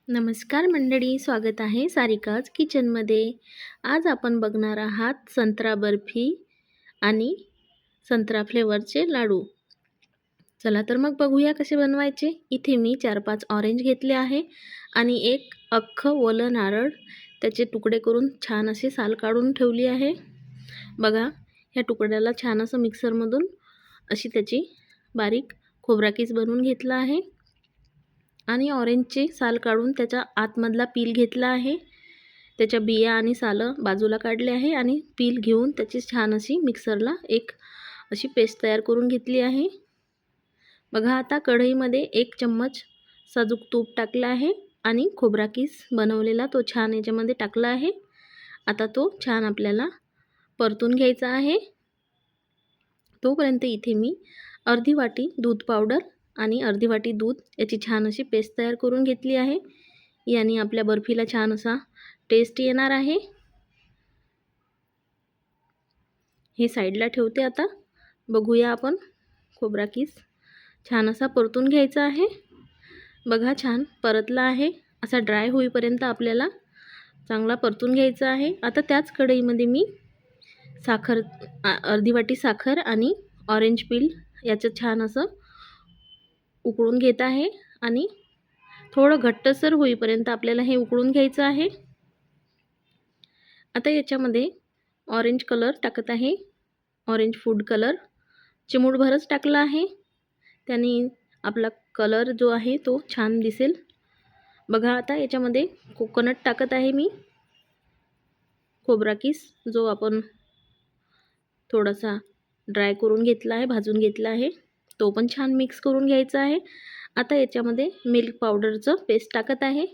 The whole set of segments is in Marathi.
नमस्कार मंडळी, स्वागत आहे सारिकाज किचनमध्ये. आज आपण बघणार आहात संत्रा बर्फी आणि संत्रा फ्लेवरचे लाडू. चला तर मग बघूया कसे बनवायचे. इथे मी 4-5 ऑरेंज घेतले आहे आणि एक अख्खं ओलं नारळ त्याचे तुकडे करून छान असे साल काढून ठेवली आहे. बघा, ह्या तुकड्याला छान असं मिक्सरमधून अशी त्याची बारीक खोबरा कीस बनवून घेतला आहे आणि ऑरेंजचे साल काढून त्याचा आतमधला पील घेतला आहे. त्याच्या बिया आणि सालं बाजूला काढले आहे आणि पील घेऊन त्याची छान अशी मिक्सरला एक अशी पेस्ट तयार करून घेतली आहे. बघा, आता कढईमध्ये 1 चम्मच साजूक तूप टाकला आहे आणि खोबरा कीस बनवलेला तो छान याच्यामध्ये टाकला आहे. आता तो छान आपल्याला परतून घ्यायचा आहे. तोपर्यंत इथे मी अर्धी वाटी दूध पावडर आणि अर्धी वाटी दूध याची छान अशी पेस्ट तयार करून घेतली आहे. याने आपल्या बर्फीला छान असा टेस्ट येणार आहे. हे साईडला ठेवते. आता बघूया आपण खोबरा कीस छान असा परतून घ्यायचा आहे. बघा, छान परतला आहे. असा ड्राय होईपर्यंत आपल्याला चांगला परतून घ्यायचा आहे. आता त्याच कढईमध्ये मी साखर अर्धी वाटी साखर आणि ऑरेंज पील याचं छान असं उकळून घेत आहे आणि थोडं घट्टसर होईपर्यंत आपल्याला हे उकळून घ्यायचं आहे. आता याच्यामध्ये ऑरेंज कलर टाकत आहे. ऑरेंज फूड कलर चिमूटभरच टाकला आहे. त्याने आपला कलर जो आहे तो छान दिसेल. बघा, आता याच्यामध्ये कोकोनट टाकत आहे मी. खोबरा कीस जो आपण थोडासा ड्राय करून घेतला आहे, भाजून घेतला आहे, तो पण छान मिक्स करून घ्यायचा आहे. आता याच्यामध्ये मिल्क पावडरचं पेस्ट टाकत आहे.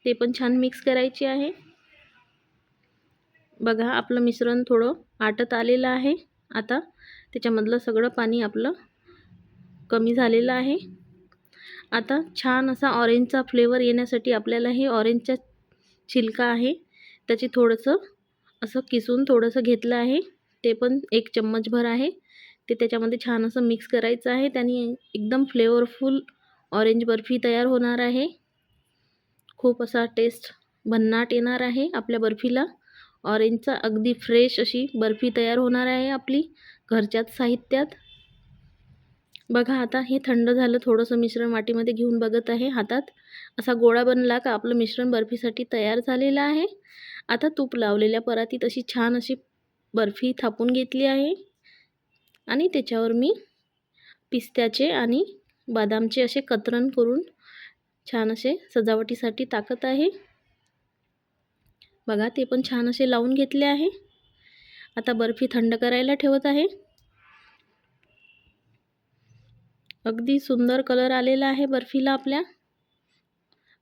ते पण छान मिक्स करायचे आहे. बघा, आपलं मिश्रण थोडं आटत आलेलं आहे. आता त्याच्यामधलं सगळं पाणी आपलं कमी झालेलं आहे. आता छान असा ऑरेंजचा फ्लेवर येण्यासाठी आपल्याला हे ऑरेंजचा छिलका आहे त्याची थोडंसं असं किसून थोडंसं घेतलं आहे. ते पण 1 चम्मचभर आहे. ते त्याच्यामध्ये छान असं मिक्स करायचं आहे. त्याने एकदम फ्लेवरफुल ऑरेंज बर्फी तयार होणार आहे. खूप असा टेस्ट भन्नाट येणार आहे आपल्या बर्फीला. ऑरेंजचा अगदी फ्रेश अशी बर्फी तयार होणार आहे आपली घरच्याच साहित्यात. बघा, आता हे थंड झालं. थोडंसं मिश्रण वाटीमध्ये घेऊन बघत आहे हातात. असा गोळा बनला का आपलं मिश्रण बर्फीसाठी तयार झालेलं आहे. आता तूप लावलेल्या परातीत अशी छान अशी बर्फी थापून घेतली आहे आणि त्याच्यावर मी पिस्त्याचे आणि बदामचे असे कतरण करून छान असे सजावटीसाठी टाकत आहे. बघा, ते पण छान असे लावून घेतले आहे. आता बर्फी थंड करायला ठेवत आहे. अगदी सुंदर कलर आलेला आहे बर्फीला आपल्या.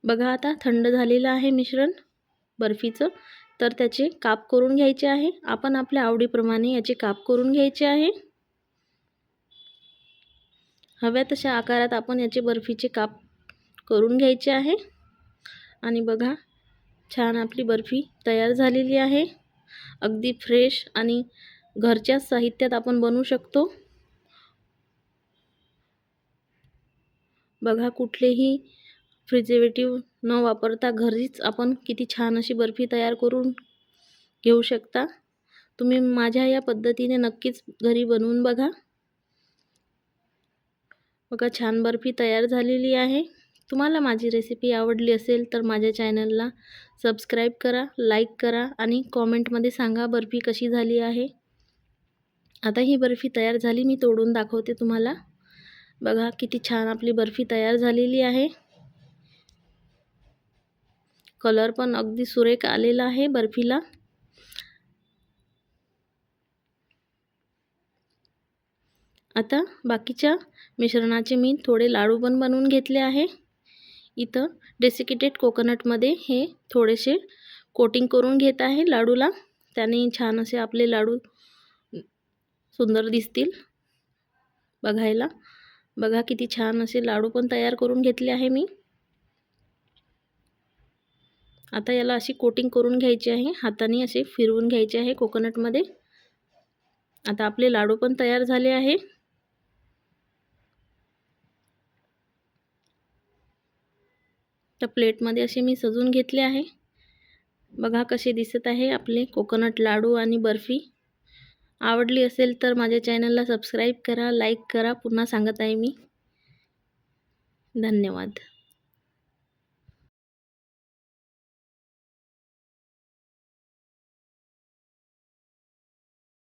बघा, आता थंड झालेलं आहे मिश्रण बर्फीचं. तर त्याचे काप करून घ्यायचे आहे. आपण आपल्या आवडीप्रमाणे याचे काप करून घ्यायचे आहे. हव्या तशा आकारात आपण याचे बर्फीचे काप करून घ्यायचे आहे. आणि बघा, छान आपली बर्फी तयार झालेली आहे. अगदी फ्रेश आणि घरच्याच साहित्यात आपण बनवू शकतो. बघा, कुठलेही प्रिझर्वेटिव्ह न वापरता घरीच आपण किती छान अशी बर्फी तयार करून घेऊ शकता. तुम्ही माझ्या या पद्धतीने नक्कीच घरी बनवून बघा. बघा, छान बर्फी तयार झालेली आहे. तुम्हाला माझी रेसिपी आवडली असेल तर माझ्या चॅनलला सबस्क्राईब करा, लाईक करा आणि कॉमेंटमध्ये सांगा बर्फी कशी झाली आहे. आता ही बर्फी तयार झाली. मी तोडून दाखवते तुम्हाला. बघा, किती छान आपली बर्फी तयार झालेली आहे. कलर पण अगदी सुरेख आलेला आहे बर्फीला. आता बाकीच्या मिश्रणाचे मी थोडे लाडू पण बनवून घेतले आहे. इथं डेसिकेटेड कोकोनटमध्ये हे थोडेसे कोटिंग करून घेत आहे लाडूला. त्याने छान असे आपले लाडू सुंदर दिसतील बघायला. बघा, किती छान असे लाडू पण तयार करून घेतले आहे मी. आता याला अशी कोटिंग करून घ्यायची आहे. हाताने असे फिरवून घ्यायचे आहे कोकोनटमध्ये. आता आपले लाडू पण तयार झाले आहे. तर प्लेटमध्ये असे मी सजवून घेतले आहे. बघा कसे दिसत आहे आपले कोकोनट लाडू आणि बर्फी. आवडली असेल तर माझ्या चॅनलला सबस्क्राईब करा, लाईक करा. पुन्हा सांगत आहे मी. धन्यवाद.